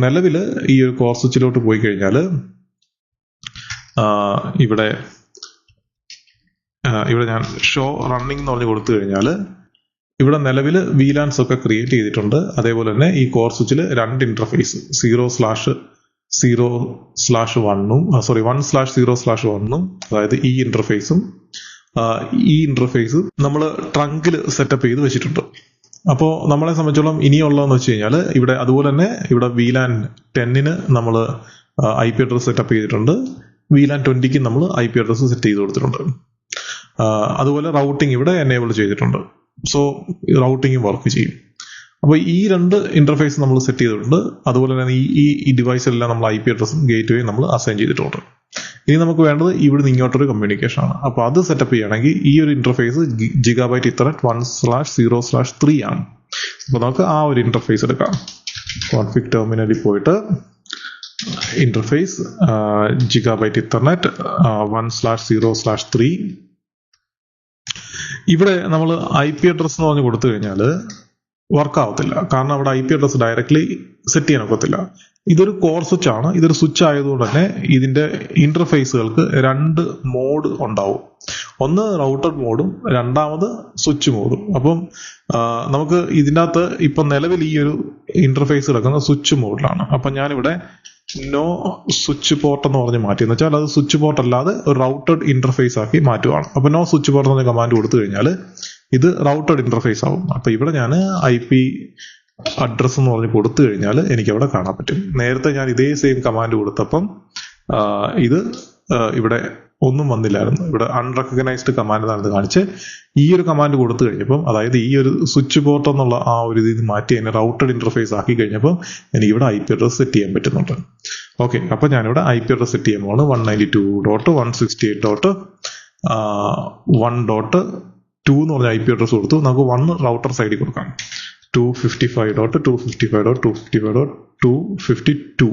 നിലവിൽ ഈ ഒരു കോർ സ്വിച്ചിലോട്ട് പോയി കഴിഞ്ഞാൽ ഇവിടെ ഞാൻ ഷോ റണ്ണിംഗ് എന്ന് പറഞ്ഞ് കൊടുത്തു കഴിഞ്ഞാൽ ഇവിടെ നിലവിൽ VLANs ഒക്കെ ക്രിയേറ്റ് ചെയ്തിട്ടുണ്ട്. അതേപോലെ തന്നെ ഈ കോർ സ്വിച്ചിൽ 2 ഇന്റർഫേസ് 0/0/1ഉം 1/0/1ഉം അതായത് ഈ ഇന്റർഫേസും നമ്മൾ ട്രങ്കിൽ സെറ്റപ്പ് ചെയ്ത് വെച്ചിട്ടുണ്ട്. അപ്പോൾ നമ്മളെ സംബന്ധിച്ചോളം ഇനിയുള്ളതെന്ന് വെച്ച് കഴിഞ്ഞാൽ ഇവിടെ അതുപോലെ തന്നെ ഇവിടെ VLAN 10ന് നമ്മൾ IP അഡ്രസ് സെറ്റപ്പ് ചെയ്തിട്ടുണ്ട്. VLAN 20ക്ക് നമ്മൾ IP അഡ്രസ് സെറ്റ് ചെയ്ത് കൊടുത്തിട്ടുണ്ട്. അതുപോലെ റൗട്ടിംഗ് ഇവിടെ എനേബിൾ ചെയ്തിട്ടുണ്ട്. സോ റൗട്ടിംഗ് വർക്ക് ചെയ്യും. അപ്പോൾ ഈ 2 ഇന്റർഫേസ് നമ്മൾ സെറ്റ് ചെയ്തിട്ടുണ്ട്. അതുപോലെ തന്നെ ഈ ഡിവൈസിലെല്ലാം നമ്മൾ IP അഡ്രസ്സും ഗേറ്റ്വേയും നമ്മൾ അസൈൻ ചെയ്തിട്ടുണ്ട്. ഇനി നമുക്ക് വേണ്ടത് ഇവിടുന്ന് ഇങ്ങോട്ടൊരു കമ്മ്യൂണിക്കേഷൻ ആണ്. അപ്പോൾ അത് സെറ്റപ്പ് ചെയ്യണമെങ്കിൽ ഈ ഒരു ഇന്റർഫേസ് Gigabit Ethernet 1/0/3 ആണ്. അപ്പോൾ നമുക്ക് ആ ഒരു ഇന്റർഫേസ് എടുക്കാം. കോൺഫിഗ് ടെർമിനലിൽ പോയിട്ട് ഇന്റർഫേസ് Gigabit Ethernet 1/0/3. ഇവിടെ നമ്മൾ IP അഡ്രസ് എന്ന് പറഞ്ഞ് കൊടുത്തു കഴിഞ്ഞാൽ വർക്ക് ആവത്തില്ല. കാരണം അവിടെ IP അഡ്രസ് ഡയറക്ട്ലി സെറ്റ് ചെയ്യാൻ ഒക്കത്തില്ല. ഇതൊരു കോർ സ്വിച്ച് ആണ്. ഇതൊരു സ്വിച്ച് ആയതുകൊണ്ട് തന്നെ ഇതിന്റെ ഇന്റർഫേസുകൾക്ക് 2 മോഡ് ഉണ്ടാവും. ഒന്ന് റൗട്ടർ മോഡും രണ്ടാമത് സ്വിച്ച് മോഡും. അപ്പം നമുക്ക് ഇതിൻ്റെ അകത്ത് ഇപ്പം നിലവിൽ ഈ ഒരു ഇന്റർഫേസ് കിടക്കുന്ന സ്വിച്ച് മോഡിലാണ്. അപ്പം ഞാനിവിടെ നോ സ്വിച്ച് പോർട്ട് എന്ന് പറഞ്ഞ് മാറ്റി, എന്ന് വെച്ചാൽ അത് സ്വിച്ച് പോർട്ട് അല്ലാതെ ഒരു റൗട്ടഡ് ഇന്റർഫേസ് ആക്കി മാറ്റുവാണ്. അപ്പൊ നോ സ്വിച്ച് പോർട്ട് എന്ന് കമാൻഡ് കൊടുത്തു കഴിഞ്ഞാൽ ഇത് റൗട്ടഡ് ഇന്റർഫേസ് ആവും. അപ്പൊ ഇവിടെ ഞാൻ IP അഡ്രസ് എന്ന് പറഞ്ഞ് കൊടുത്തു കഴിഞ്ഞാൽ എനിക്ക് അവിടെ കാണാൻ പറ്റും. നേരത്തെ ഞാൻ ഇതേ സെയിം കമാൻഡ് കൊടുത്തപ്പം ഇത് ഇവിടെ ഒന്നും വന്നില്ലായിരുന്നു. ഇവിടെ അൺറെക്കഗ്നൈസ്ഡ് കമാൻഡ് എന്നാണ് കാണിച്ച്. ഈ ഒരു കമാൻഡ് കൊടുത്തു കഴിഞ്ഞപ്പം, അതായത് ഈ ഒരു സ്വിച്ച് പോർട്ട് എന്നുള്ള ആ ഒരു ഇത് മാറ്റി അതിനെ റൗട്ടഡ് ഇന്റർഫേസ് ആക്കി കഴിഞ്ഞപ്പോൾ എനിക്ക് ഇവിടെ IP അഡ്രസ് സെറ്റ് ചെയ്യാൻ പറ്റുന്നുണ്ട്. ഓക്കെ, അപ്പൊ ഞാനിവിടെ IP അഡ്രസ് സെറ്റ് ചെയ്യുമ്പോൾ 192.168.1.2 എന്ന് പറഞ്ഞ IP അഡ്രസ് കൊടുത്തു. നമുക്ക് 1 റൗട്ടർ സൈഡിൽ കൊടുക്കാം. 255.255.252.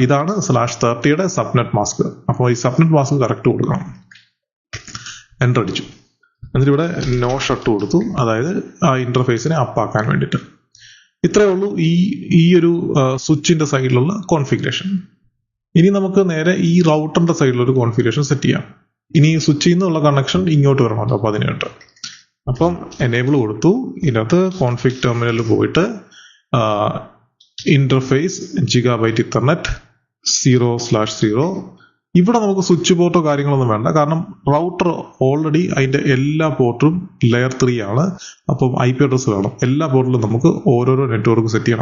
ഇതാണ് /30യുടെ സബ്നെറ്റ് മാസ്ക്. അപ്പോൾ ഈ സബ്നെറ്റ് മാസ്ക് കറക്റ്റ് കൊടുക്കണം. എൻ്റർ അടിച്ചു. എന്നിട്ട് ഇവിടെ നോ ഷട്ട് കൊടുത്തു, അതായത് ആ ഇന്റർഫേസിനെ അപ്പാക്കാൻ വേണ്ടിയിട്ട്. ഇത്രയേ ഉള്ളൂ ഈ ഒരു സ്വിച്ചിന്റെ സൈഡിലുള്ള കോൺഫിഗറേഷൻ. ഇനി നമുക്ക് നേരെ ഈ റൗട്ടറിന്റെ സൈഡിലൊരു കോൺഫിഗറേഷൻ സെറ്റ് ചെയ്യാം. ഇനി സ്വിച്ചിൽ നിന്നുള്ള കണക്ഷൻ ഇങ്ങോട്ട് വരണമല്ലോ. അപ്പോൾ അതിനായിട്ട് അപ്പം എനേബിൾ കൊടുത്തു. ഇതിനകത്ത് കോൺഫിഗ് ടെർമിനലിൽ പോയിട്ട് ഇന്റർഫേസ് Gigabit Ethernet 0/0. ഇവിടെ നമുക്ക് സ്വിച്ച് പോർട്ടോ കാര്യങ്ങളൊന്നും വേണ്ട. കാരണം റൗട്ടർ ഓൾറെഡി അതിന്റെ എല്ലാ പോർട്ടും ലെയർ 3 ആണ്. അപ്പം IP അഡ്രസ് വേണം. എല്ലാ പോർട്ടിലും നമുക്ക് ഓരോരോ നെറ്റ്വർക്ക് സെറ്റ് ചെയ്യണം.